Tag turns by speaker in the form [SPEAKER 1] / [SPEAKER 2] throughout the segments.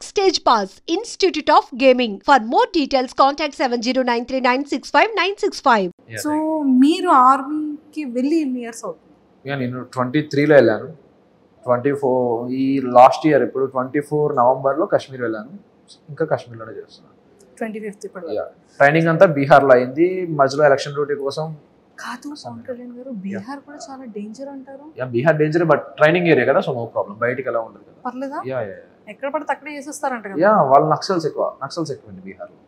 [SPEAKER 1] Backstage Pass, Institute of Gaming. For more details, contact 7093965965.
[SPEAKER 2] So మీరు ఆర్మీకి వెళ్ళి ఎన్ని ఇయర్స్ అవుతుంది?
[SPEAKER 3] నేను 23లో వెళ్ళాను. 24 ఈ లాస్ట్ ఇయర్ ఇప్పుడు 24 నవంబర్లో కాశ్మీర్ వెళ్ళాను. ఇంకా కాశ్మీర్లోనే చేస్తున్నాను.
[SPEAKER 2] 25 ఇప్పుడు
[SPEAKER 3] ట్రైనింగ్ అంతా బీహార్లో అయింది. మధ్యలో ఎలక్షన్ డ్యూటీ కోసం
[SPEAKER 2] కాదు. పవన్ కళ్యాణ్ గారు బీహార్ కూడా చాలా డేంజర్ అంటారు.
[SPEAKER 3] Bihar danger, but training area కదా, సో నో ప్రాబ్లం. బయటికి ఎలా ఉండదు కదా.
[SPEAKER 2] పర్లేదా? ఎక్కడ పడితే అక్కడే చేసేస్తారంట కదా.
[SPEAKER 3] వాళ్ళు నక్సల్స్ ఎక్కువండి బీహార్లో.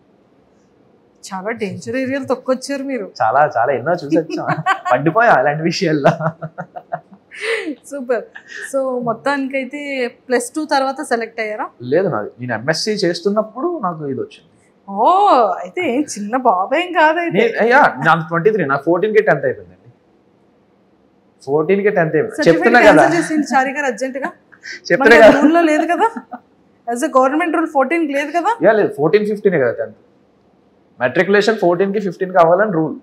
[SPEAKER 2] చాలా డేంజర్ ఏరియాలు తొక్కొచ్చారు మీరు.
[SPEAKER 3] చాలా చాలా ఎన్నో చూసొచ్చా, పడిపోయా అలాంటి విషయాల్లో.
[SPEAKER 2] సూపర్. సో మొత్తానికైతే +2 తర్వాత సెలెక్ట్ అయ్యారా?
[SPEAKER 3] లేదు, నేను ఎంఎస్సీ చేస్తున్నప్పుడు నాకు ఇది వచ్చింది.
[SPEAKER 2] ఓ, అయితే చిన్న బాబేం కాదైతే.
[SPEAKER 3] నాకు 23, నాకు 14కి 10th అయిపోయిందండి. 14కి 10th అయిపోయింది. చెప్తున్నా కదా,
[SPEAKER 2] చారి గారు అర్జెంట్ గా
[SPEAKER 3] చెప్తున్నా కదా,
[SPEAKER 2] రూల్ లో లేదు కదా, యాజ్ ఎ గవర్నమెంట్ రూల్ 14కి లేదు కదా.
[SPEAKER 3] లేదు 14, 15 కదా 10th. మెట్రికులేషన్ 14కి 15కి అవ్వాలని రూల్.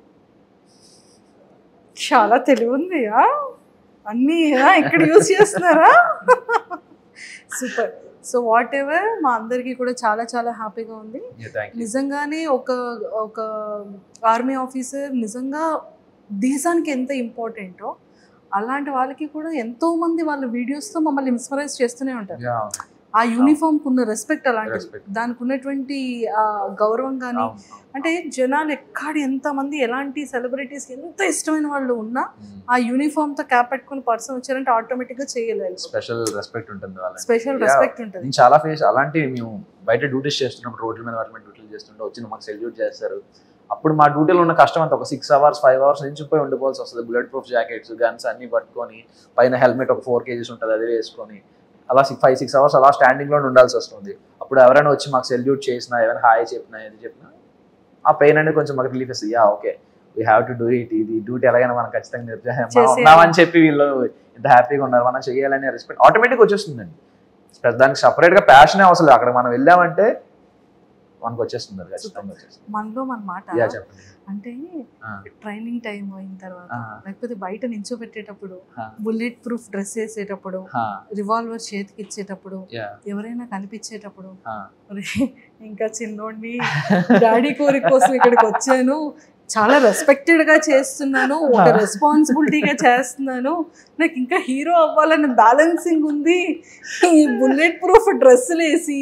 [SPEAKER 2] చాలా తెలివి ఉంది. అన్ని ఇక్కడ యూజ్ చేస్తున్నారా? సూపర్. సో వాట్ ఎవర్, మా అందరికీ కూడా చాలా చాలా హ్యాపీగా ఉంది. నిజంగానే ఒక ఆర్మీ ఆఫీసర్ నిజంగా దేశానికి ఎంత ఇంపార్టెంటో అలాంటి వాళ్ళకి కూడా ఎంతో మంది వాళ్ళ వీడియోస్తో మమ్మల్ని ఇన్స్పరైజ్ చేస్తూనే ఉంటారు. ఆ యూనిఫామ్కి ఉన్న రెస్పెక్ట్ అలాంటిది, దానికి ఉన్నటువంటి గౌరవం కానీ, అంటే జనాలు ఎంతమంది ఎలాంటి సెలబ్రిటీస్ ఎంత ఇష్టమైన వాళ్ళు ఉన్నా ఆ యూనిఫామ్ తో క్యాప్ పెట్టుకుని పర్సన్ వచ్చారంటే ఆటోమేటిక్ గా చేయలేదు.
[SPEAKER 3] స్పెషల్ రెస్పెక్ట్ ఉంటుంది.
[SPEAKER 2] చాలా
[SPEAKER 3] ఫేస్ అలాంటి మేము బయట డ్యూటీస్ చేస్తున్నప్పుడు, రోడ్ల మీద వాటి డ్యూటీలు చేస్తుంటే వచ్చి మాకు సెల్యూట్ చేస్తారు. అప్పుడు మా డ్యూటీలో ఉన్న కష్టం అంతా ఒక 6 hours 5 hours నుంచి పోయి ఉండిపోవాల్సి వస్తుంది. బుల్లెట్ ప్రూఫ్ జాకెట్స్, గన్స్ అన్ని పట్టుకొని, పైన హెల్మెట్ ఒక 4 kgs ఉంటుంది, అది వేసుకొని అలా 5-6 hours అలా స్టాండింగ్లో ఉండాల్సి వస్తుంది. అప్పుడు ఎవరైనా వచ్చి మాకు సెల్యూట్ చేసినా, ఏమైనా హాయ్ చెప్పినా, ఏది చెప్పినా ఆ పెయిన్ అనేది కొంచెం మాకు రిలీఫ్ ఇస్తుంది. Okay, we have to do it, ఇది డ్యూటీ ఎలాగైనా మనం ఖచ్చితంగా ఉన్నామని చెప్పి వీళ్ళు ఇంత హ్యాపీగా ఉన్నారు, మనం చేయాలనే రెస్పెక్ట్ ఆటోమేటిక్గా వచ్చేస్తుందండి. దానికి సపరేట్గా ప్యాషనే అవసరం లేదు. అక్కడ మనం వెళ్ళామంటే మనకు వచ్చేస్తుంది, ఖచ్చితంగా వచ్చేస్తుంది.
[SPEAKER 2] మనలో మన మాట అంటే ట్రైనింగ్ టైం అయిన తర్వాత, లేకపోతే బయట నించోబెట్టేటప్పుడు, బుల్లెట్ ప్రూఫ్ డ్రెస్ వేసేటప్పుడు, రివాల్వర్ చేతికి ఇచ్చేటప్పుడు, ఎవరైనా కనిపించేటప్పుడు, ఇంకా చిన్నోడిని డాడీ కోరిక కోసం ఇక్కడికి వచ్చాను, చాలా రెస్పెక్టెడ్ గా చేస్తున్నాను, ఒక రెస్పాన్సిబిలిటీగా చేస్తున్నాను, నాకు ఇంకా హీరో అవ్వాలని బ్యాలెన్సింగ్ ఉంది, ఈ బుల్లెట్ ప్రూఫ్ డ్రెస్సులు వేసి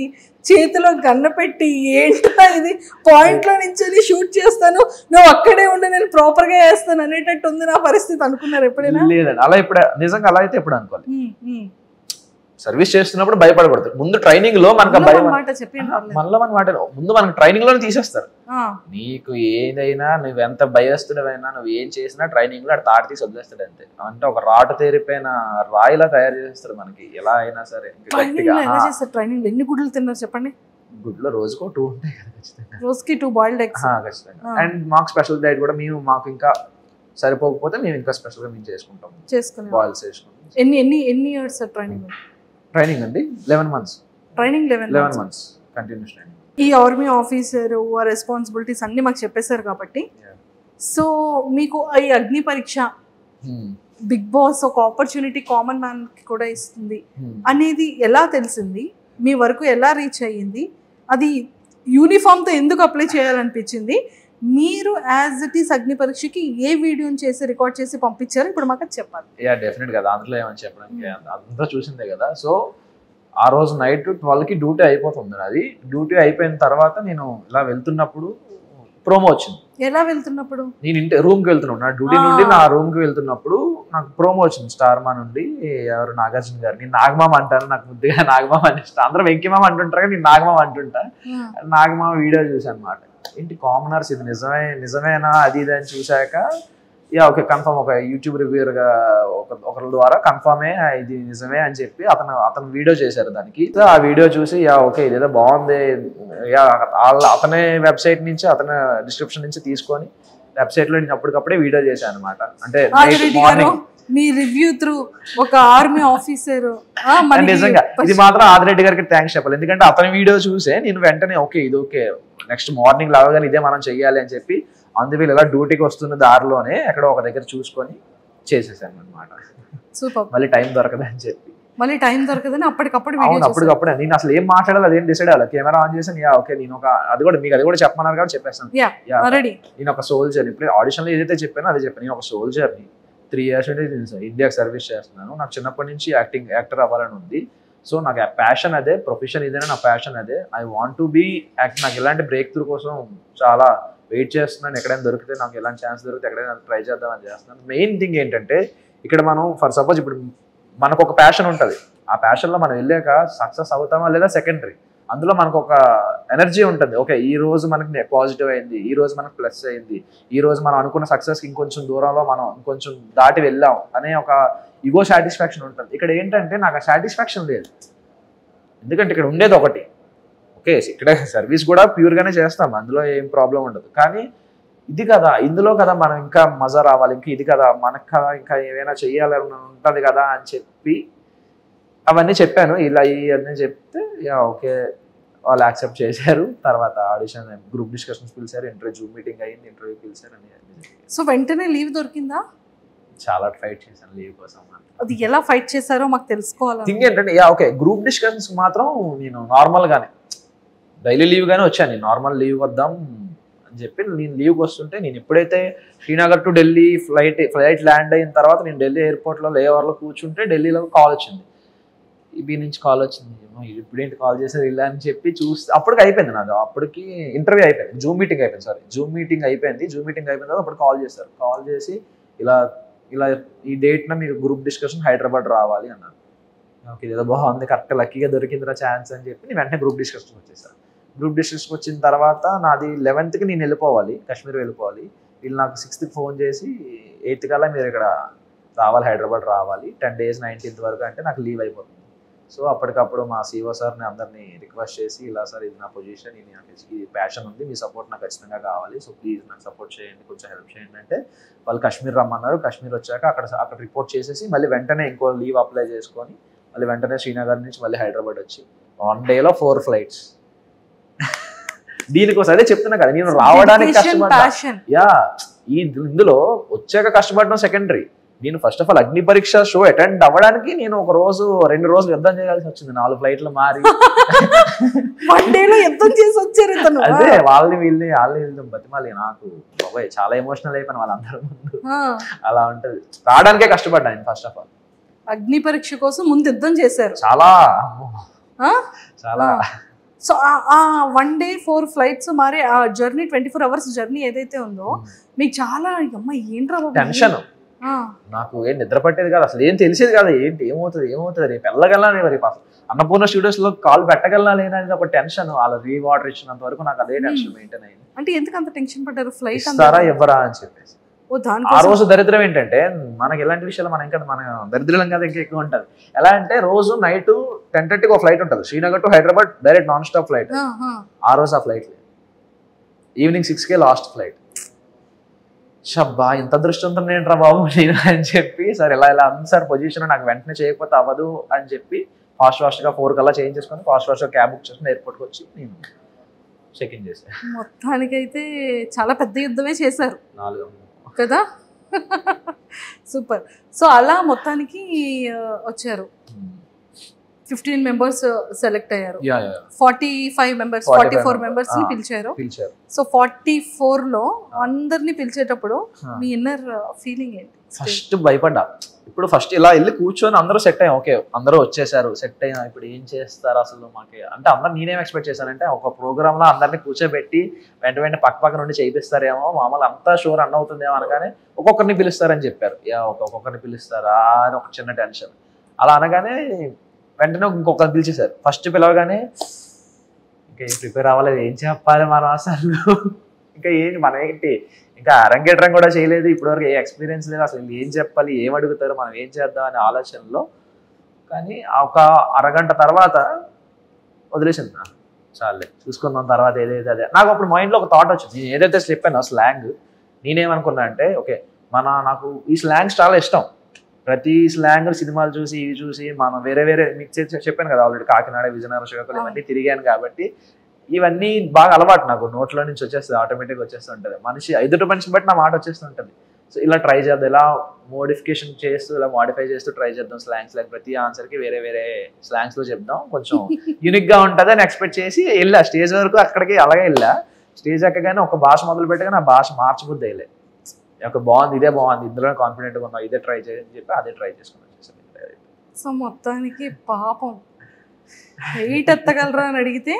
[SPEAKER 2] చేతిలో గన్న పెట్టి ఏంటో ఇది పాయింట్ లో నుంచి షూట్ చేస్తాను, నువ్వు అక్కడే ఉండి నేను ప్రాపర్ గా వేస్తాను అనేటట్టు ఉంది నా పరిస్థితి. అనుకున్నారు ఎప్పుడైనా?
[SPEAKER 3] లేదండి, అలా ఇప్పుడు నిజంగా అలా అయితే ఎప్పుడు అనుకోవాలి. సర్వీస్ చేస్తున్నప్పుడు భయపడకూడదు. ముందు ట్రైనింగ్ లో మనకు మళ్ళీ మన మాట ముందు మనకు ట్రైనింగ్ లోనే తీసేస్తారు. నీకు ఏదైనా, నువ్వు ఎంత భయస్తుడవైనా, నువ్వు ఏం చేసినా ట్రైనింగ్ లో తాటి తీసి వదిలేస్తాడు అంతే. అంటే ఒక రాటు తేరిపోయిన రాయిలా తయారు చేస్తాడు మనకి ఎలా అయినా సరే.
[SPEAKER 2] ట్రైనింగ్ ఎన్ని గుడ్లు తిన్నారు చెప్పండి?
[SPEAKER 3] గుడ్లో రోజుకో 2 ఉంటాయి కదా ఖచ్చితంగా.
[SPEAKER 2] రోజుకి 2 బాయిల్డ్ ఎగ్స్
[SPEAKER 3] ఖచ్చితంగా. అండ్ మాకు స్పెషల్ డైట్ కూడా మాకు ఇంకా సరిపోకపోతే మేము ఇంకా స్పెషల్ గా మేము చేసుకుంటాం, బాయిల్స్ చేసుకుంటాం.
[SPEAKER 2] ఎన్ని ఇయర్స్
[SPEAKER 3] ట్రైనింగ్ అండి? 11 months.
[SPEAKER 2] Training
[SPEAKER 3] 11 months continuous training.
[SPEAKER 2] ఈ ఆర్మీ ఆఫీసర్ ఆ రెస్పాన్సిబిలిటీస్ అన్ని మాకు చెప్పేశారు కాబట్టి, సో మీకు ఈ అగ్ని పరీక్ష బిగ్ బాస్ ఒక ఆపర్చునిటీ కామన్ మ్యాన్ కి కూడా ఇస్తుంది అనేది ఎలా తెలిసింది? మీ వరకు ఎలా రీచ్ అయ్యింది? అది యూనిఫామ్ తో ఎందుకు అప్లై చేయాలనిపించింది? మీరు యాజ్ ఇట్ ఈస్ అగ్ని పరీక్షకి ఏ వీడియోని చేసి రికార్డ్ చేసి పంపించారు ఇప్పుడు మాకు చెప్పాలి.
[SPEAKER 3] డెఫినెట్ కదా, అందులో ఏమని చెప్పడానికి అంతా చూసిందే కదా. సో ఆ రోజు నైట్ 12కి డ్యూటీ అయిపోతుంది. అది డ్యూటీ అయిపోయిన తర్వాత నేను ఇలా వెళ్తున్నప్పుడు ప్రోమో వచ్చింది.
[SPEAKER 2] ఎలా వెళ్తున్నప్పుడు?
[SPEAKER 3] నేను రూమ్కి వెళ్తున్నాను, నా డ్యూటీ నుండి నా రూమ్కి వెళ్తున్నప్పుడు నాకు ప్రోమో వచ్చింది స్టార్మా నుండి. ఎవరు? నాగార్జున గారు. నేను నాగమామ అంటాను, నాకు ముద్దుగా నాగమామ అని ఇష్టం. అందరూ వెంకిమామ అంటుంటారు కానీ నేను నాగమామ అంటుంటా. నాగమామ వీడియో చూసాను అనమాట. ఏంటి కామనర్స్, ఇది నిజమేనా అది ఇది అని చూసాక ఓకే కన్ఫర్మ్, ఒక యూట్యూబ్ రివ్యూర్గా ఒకరి ద్వారా కన్ఫర్మే ఇది నిజమే అని చెప్పి అతను వీడియో చేశారు దానికి. ఆ వీడియో చూసి ఓకే ఇదేదో బాగుంది, అతనే వెబ్సైట్ నుంచి, అతని డిస్క్రిప్షన్ నుంచి తీసుకొని వెబ్సైట్ లో నేను అప్పటికప్పుడే వీడియో చేశాను అనమాట. అంటే మార్నింగ్
[SPEAKER 2] మీ రివ్యూ త్రూ ఒక ఆర్మీ ఆఫీసర్.
[SPEAKER 3] నిజంగా ఇది మాత్రం ఆదిరెడ్డి గారికి థ్యాంక్స్ చెప్పాలి, ఎందుకంటే అతని వీడియో చూసే నేను వెంటనే ఓకే ఇది ఓకే నెక్స్ట్ మార్నింగ్ లాగానే ఇదే మనం చెయ్యాలి అని చెప్పి అందువల్ల ఇలా డ్యూటీకి వస్తున్న దారిలోనే ఎక్కడో ఒక దగ్గర చూసుకొని చేసేసాను అనమాట.
[SPEAKER 2] సూపర్.
[SPEAKER 3] మళ్ళీ టైం దొరకదని చెప్పి
[SPEAKER 2] మళ్ళీ టైం దొరకదని అప్పటికప్పుడు
[SPEAKER 3] అవును అప్పటికప్పుడే నేను అసలు ఏం మాట్లాడాలి అదేం డిసైడ్ అవ్వాలి కెమెరా ఆన్ చేసి ఓకే నేను ఒక అది కూడా మీకు అది కూడా చెప్పమన్నారు కాబట్టి చెప్పేస్తాను నేను ఒక సోల్జర్ ఇప్పుడు ఆడిషన్లో ఏదైతే చెప్పానో అదే చెప్పాను నేను ఒక సోల్జర్ని 3 years నుంచి ఇండియాకి సర్వీస్ చేస్తున్నాను నాకు చిన్నప్పటి నుంచి యాక్టర్ అవ్వాలని ఉంది సో నాకు ప్యాషన్ అదే ప్రొఫెషన్ ఇదేనా నా ప్యాషన్ అదే I want to be act నాకు ఎలాంటి బ్రేక్ త్రూ కోసం చాలా వెయిట్ చేస్తున్నాను ఎక్కడైనా దొరికితే నాకు ఎలాంటి ఛాన్స్ దొరికితే ఎక్కడైనా ట్రై చేద్దామని చేస్తున్నాను మెయిన్ థింగ్ ఏంటంటే ఇక్కడ మనం ఫర్ సపోజ్ ఇప్పుడు మనకు ఒక ప్యాషన్ ఉంటుంది ఆ ప్యాషన్లో మనం వెళ్ళాక సక్సెస్ అవుతామా లేదా సెకండరీ అందులో మనకు ఒక ఎనర్జీ ఉంటుంది ఓకే ఈ రోజు మనకి పాజిటివ్ అయింది ఈ రోజు మనకు ప్లస్ అయింది ఈ రోజు మనం అనుకున్న సక్సెస్కి ఇంకొంచెం దూరంలో మనం ఇంకొంచెం దాటి వెళ్ళాం అనే ఒక ఈగో సాటిస్ఫాక్షన్ ఉంటుంది ఇక్కడ ఏంటంటే నాకు ఆ సాటిస్ఫాక్షన్ లేదు ఎందుకంటే ఇక్కడ ఉండేది ఒకటి ఓకే ఇక్కడ సర్వీస్ కూడా ప్యూర్గానే చేస్తాం అందులో ఏం ప్రాబ్లం ఉండదు కానీ ఇది కదా ఇందులో కదా మనం ఇంకా మజా రావాలి ఇంకా ఇది కదా మనకు కదా ఇంకా ఏమైనా చెయ్యాలని ఉంటుంది కదా అని చెప్పి అవన్నీ చెప్పాను ఇలా ఇవన్నీ చెప్తే ఓకే వాళ్ళు యాక్సెప్ట్ చేశారు తర్వాత ఆడిషన్ గ్రూప్ డిస్కషన్స్ పిలిచారు ఇంటర్వ్యూ మీటింగ్ అయ్యింది ఇంటర్వ్యూ పిలిచారు అని
[SPEAKER 2] సో వెంటనే లీవ్ దొరికిందా
[SPEAKER 3] చాలా ఫైట్ చేశాను లీవ్ కోసం
[SPEAKER 2] అది ఎలా ఫైట్ చేశారో మాకు తెలుసుకోవాలి
[SPEAKER 3] థింగ్ ఏంటంటే ఓకే గ్రూప్ డిస్కషన్స్ మాత్రం నేను నార్మల్గానే డైలీ లీవ్ గానే వచ్చాను నార్మల్ లీవ్ వద్దాం అని చెప్పి నేను లీవ్కి వస్తుంటే నేను ఎప్పుడైతే Srinagar to Delhi flight land అయిన తర్వాత నేను ఢిల్లీ ఎయిర్పోర్ట్లో లేవర్లో కూర్చుంటే ఢిల్లీలో కాల్ వచ్చింది ఈబీ నుంచి కాల్ వచ్చింది ఇప్పుడేంటి కాల్ చేసేది ఇలా అని చెప్పి చూస్తే అప్పటికి అయిపోయింది నాది అప్పటికి ఇంటర్వ్యూ అయిపోయింది జూమ్ మీటింగ్ అయిపోయింది తర్వాత అప్పుడు కాల్ చేశారు కాల్ చేసి ఇలా ఈ డేట్న మీరు గ్రూప్ డిస్కషన్ హైదరాబాద్ రావాలి అన్నారు ఓకే ఏదో బాగుంది కరెక్ట్ లక్కీగా దొరికిందిరా ఛాన్స్ అని చెప్పి నేను వెంటనే గ్రూప్ డిస్కషన్ వచ్చేసాను గ్రూప్ డిస్కషన్ వచ్చిన తర్వాత నాది 11th నేను వెళ్ళిపోవాలి కాశ్మీర్ వెళ్ళిపోవాలి వీళ్ళు నాకు 6th ఫోన్ చేసి 8th కల్లా మీరు ఇక్కడ రావాలి హైదరాబాద్ రావాలి 10 days 19th వరకు అంటే నాకు లీవ్ అయిపోతుంది సో అప్పటికప్పుడు మా సిఓ సార్ని అందరినీ రిక్వెస్ట్ చేసి ఇలా సార్ ఇది నా పొజిషన్ ఇది నాకు ఈ ప్యాషన్ ఉంది మీ సపోర్ట్ నాకు ఖచ్చితంగా కావాలి సో ప్లీజ్ నాకు సపోర్ట్ చేయండి కొంచెం హెల్ప్ చేయండి అంటే వాళ్ళు కాశ్మీర్ రమ్మన్నారు కాశ్మీర్ వచ్చాక అక్కడ రిపోర్ట్ చేసేసి మళ్ళీ వెంటనే ఇంకో లీవ్ అప్లై చేసుకొని మళ్ళీ వెంటనే శ్రీనగర్ నుంచి మళ్ళీ హైదరాబాద్ వచ్చి 1 dayలో 4 flights దీనికోసం అదే చెప్తున్నా కదా నేను రావడానికి కష్టపడ్డా ఇందులో వచ్చాక కష్టపడడం సెకండరీ నేను ఫస్ట్ ఆఫ్ ఆల్ అగ్ని పరీక్ష షో అటెండ్ అవ్వడానికి నేను 1 రోజు 2 రోజులు యుద్ధం చేయాల్సి వచ్చింది 4 flights మారి అదే వాళ్ళని బతిమాలి నాకు బాబాయ్ చాలా ఎమోషనల్ అయిపోయిన వాళ్ళందరూ ముందు అలా ఉంటది రావడానికే కష్టపడ్డా నేను ఫస్ట్ ఆఫ్ ఆల్
[SPEAKER 2] అగ్ని పరీక్ష కోసం ముందు యుద్ధం చేశారు
[SPEAKER 3] చాలా
[SPEAKER 2] సో ఆ 1 day 4 flights మరి ఆ జర్నీ 24 hours జర్నీ ఏదైతే ఉందో మీకు చాలా అమ్మ ఏంట్రా
[SPEAKER 3] టెన్షన్ నాకు ఏం నిద్ర పట్టేది కాదు అసలు ఏం తెలిసేది కాదు ఏంటి ఏమవుతుంది రేపు వెళ్ళగలనా రేపు అన్నపూర్ణ స్టూడియోస్ లో కాల్ పెట్టగలనా లేదని ఒక టెన్షన్ వాళ్ళ రీవాటర్ ఇచ్చినంత వరకు నాకు అదే టెన్షన్ మెయింటైన్ అయింది
[SPEAKER 2] అంటే ఎందుకు అంత టెన్షన్ పడ్డారు ఫ్లైట్
[SPEAKER 3] ఇస్తారా ఎవరా అని చెప్పేసి ఆ రోజు దరిద్రం ఏంటంటే మనకి ఎలాంటి విషయాలు మన దరిద్రం కదా ఇంకా ఎక్కువ ఉంటుంది ఎలా అంటే రోజు నైట్ 10:30 ఫ్లైట్ ఉంటుంది Srinagar to Hyderabad direct non stop flight ఆ రోజు ఆ ఫ్లైట్ ఈవినింగ్ 6 లాస్ట్ ఫ్లైట్ షబ్బా ఇంత దృష్టంతో ఏంట్రా బాబు నేను అని చెప్పి సార్ ఇలా ఉంది సార్ పొజిషన్ నాకు వెంటనే చేయకపోతే అవ్వదు అని చెప్పి ఫాస్ట్గా 4 కల్లా చేంజ్ చేసుకొని ఫాస్ట్గా క్యాబ్ బుక్ చేసుకుని ఎయిర్పోర్ట్కి వచ్చి నేను చెక్ ఇన్ చేశాను
[SPEAKER 2] మొత్తానికైతే చాలా పెద్ద యుద్ధమే చేశారు
[SPEAKER 3] 4
[SPEAKER 2] కదా సూపర్ సో అలా మొత్తానికి వచ్చారు 15 members సెలెక్ట్ అయ్యారు 45 members 44 members ని పిలిచారు సో 44 లో అందరినీ పిలిచేటప్పుడు మీ ఇన్నర్ ఫీలింగ్ ఏంటి
[SPEAKER 3] ఫస్ట్ భయపడ్డా ఇప్పుడు ఫస్ట్ ఇలా వెళ్ళి కూర్చొని అందరూ సెట్ అయ్యాం ఓకే అందరూ వచ్చేసారు సెట్ అయ్యాం ఇప్పుడు ఏం చేస్తారు అసలు మాకు అంటే అందరు నేనేం ఎక్స్పెక్ట్ చేశానంటే ఒక ప్రోగ్రామ్ లో అందరినీ కూర్చోబెట్టి వెంట పక్క నుండి చేయిస్తారేమో మామూలు అంతా షో రన్ అవుతుందేమో అనగానే ఒక్కొక్కరిని పిలుస్తారని చెప్పారు ఒక్కొక్కరిని పిలుస్తారా అని ఒక చిన్న టెన్షన్ అలా అనగానే వెంటనే ఇంకొకరిని పిలిచేశారు ఫస్ట్ పిలవగానే ఇంకా ఏం ప్రిపేర్ అవ్వలేదు ఏం చెప్పాలి మనం అసలు ఇంకా ఏంటి మన ఏంటి ఇంకా అరంగేట్రం కూడా చేయలేదు ఇప్పటివరకు ఏ ఎక్స్పీరియన్స్ లేదు అసలు ఏం చెప్పాలి ఏం అడుగుతారు మనం ఏం చేద్దాం అనే ఆలోచనలో కానీ ఒక అరగంట తర్వాత వదిలేసింది చాలే చూసుకుందాం తర్వాత ఏదైతే అదే నాకు అప్పుడు మైండ్లో ఒక థాట్ వచ్చింది నేను ఏదైతే చెప్పానో స్లాంగ్ నేనేమనుకున్నా అంటే ఓకే నాకు ఈ స్లాంగ్స్ చాలా ఇష్టం ప్రతి స్లాంగ్ సినిమాలు చూసి ఇవి చూసి మనం వేరే మీకు చెప్పాను కదా ఆల్రెడీ కాకినాడ విజయనగరం శ్రీకాకుళం ఇవన్నీ తిరిగాను కాబట్టి ఇవన్నీ బాగా అలవాటు నాకు నోట్లో నుంచి వచ్చేస్తుంది ఆటోమేటిక్గా వచ్చేస్తుంటుంది మనిషి ఎదుటి మనిషిని బట్టి నా మాట వచ్చేస్తుంటుంది సో ఇలా ట్రై చేద్దాం, ఇలా మోడిఫికేషన్ చేస్తూ ఇలా మాడిఫై చేస్తూ ట్రై చేద్దాం స్లాంగ్స్. లైక్ ప్రతి ఆన్సర్కి వేరే వేరే స్లాంగ్స్లో చెప్దాం, కొంచెం యూనిక్గా ఉంటుంది అని ఎక్స్పెక్ట్ చేసి వెళ్ళా స్టేజ్ వరకు. అక్కడికి అలాగే వెళ్ళా. స్టేజ్ ఎక్కగానే ఒక భాష మొదలు పెట్టగానే ఆ భాష మార్చబుద్ది వెళ్ళే. ఒక బాగుంది, ఇదే బాగుంది, ఇందులో కాన్ఫిడెంట్గా ఉన్నాం, ఇదే ట్రై చేయని చెప్పి అదే ట్రై చేసుకుని వచ్చేసాను.
[SPEAKER 2] సో మొత్తానికి పాపం వెయిట్ ఎత్తగలరా అని అడిగితే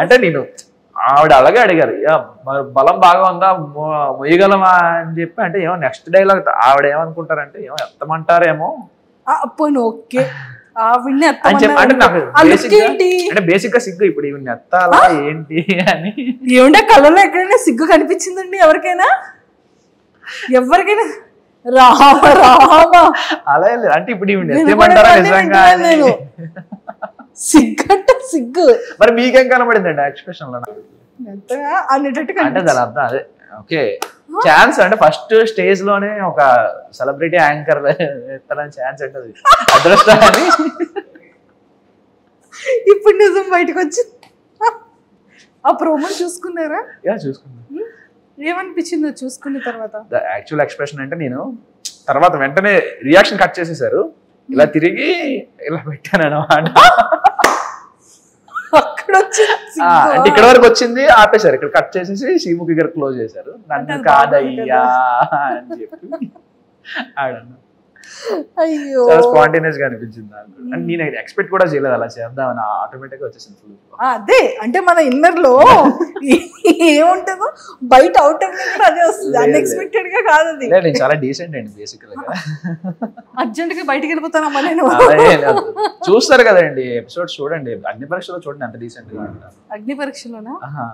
[SPEAKER 3] అంటే నేను ఆవిడ అలాగే అడిగారు, మరి బలం బాగా ఉందా, మొయ్యగలమా అని చెప్పి. అంటే ఏమో నెక్స్ట్ డైలాగ్ ఆవిడ ఏమనుకుంటారంటే ఏమో ఎత్తమంటారేమో
[SPEAKER 2] ఓకే ఆవిడ్ని
[SPEAKER 3] అని చెప్పి. అంటే నాకు బేసిక్ గా సిగ్గు, ఇప్పుడు ఈవిడ్ని ఎత్తాలా ఏంటి అని.
[SPEAKER 2] ఏమంటే కళ్ళలో ఎక్కడైనా సిగ్గు కనిపించిందండి ఎవరికైనా? ఎవరికైనా రామ రామ
[SPEAKER 3] అలా లేదు. అంటే ఇప్పుడు ఈవిడ్ని ఎత్తేమంటారా నిజంగా?
[SPEAKER 2] సిగ్గు అంటే సిగ్గు.
[SPEAKER 3] మరి మీకేం కనబడిందండి ఎక్స్ప్రెషన్ లో?
[SPEAKER 2] అనేటట్టుగా
[SPEAKER 3] అంటే దాని అర్థం అదే, ఓకే ఛాన్స్ అంటే ఫస్ట్ స్టేజ్ లోనే ఒక సెలబ్రిటీ యాంకర్ ఎత్తడానికి ఛాన్స్ ఉంటుంది, అదృష్టం అని.
[SPEAKER 2] ఇప్పుడు నిజం బయటకు వచ్చి ఆ ప్రోమో చూసుకున్నారా?
[SPEAKER 3] చూసుకున్నా.
[SPEAKER 2] ఏమనిపించిందో చూసుకున్న తర్వాత?
[SPEAKER 3] యాక్చువల్ ఎక్స్ప్రెషన్ అంటే నేను తర్వాత వెంటనే రియాక్షన్ కట్ చేసేసారు, ఇలా తిరిగి ఇలా పెట్టాను అన్నమాట. అంటే ఇక్కడ వరకు వచ్చింది ఆపేశారు, ఇక్కడ కట్ చేసేసి శ్రీముఖి గారు క్లోజ్ చేశారు. నన్ను కాదయ్యా అని చెప్పి ఆడన్నా.
[SPEAKER 2] అయ్యో
[SPEAKER 3] స్పాంటేనియస్ గా అనిపించింది నాకు. అంటే నేను ఎక్స్పెక్ట్ కూడా చేయలేదు అలా చేద్దామని, ఆటోమేటిక్ గా వచ్చేసింది ఫుల్.
[SPEAKER 2] అదే అంటే మన ఇన్నర్ లో ఏముంటుందో బయట అవుటర్ కూడా అదే వస్తుంది, అన్ఎక్స్పెక్టెడ్ గా కాదు అది.
[SPEAKER 3] నేను చాలా డీసెంట్ అండి బేసిక్ గా.
[SPEAKER 2] అర్జెంట్ గా బయటకి వెళ్ళిపోతానమ్మా నేను.
[SPEAKER 3] చూస్తారు కదండి ఎపిసోడ్స్ చూడండి, అగ్ని పరీక్షలో చూడండి ఎంత డీసెంట్ గా ఉంటారు.
[SPEAKER 2] అగ్ని పరీక్షలోనా?
[SPEAKER 3] ఆహా.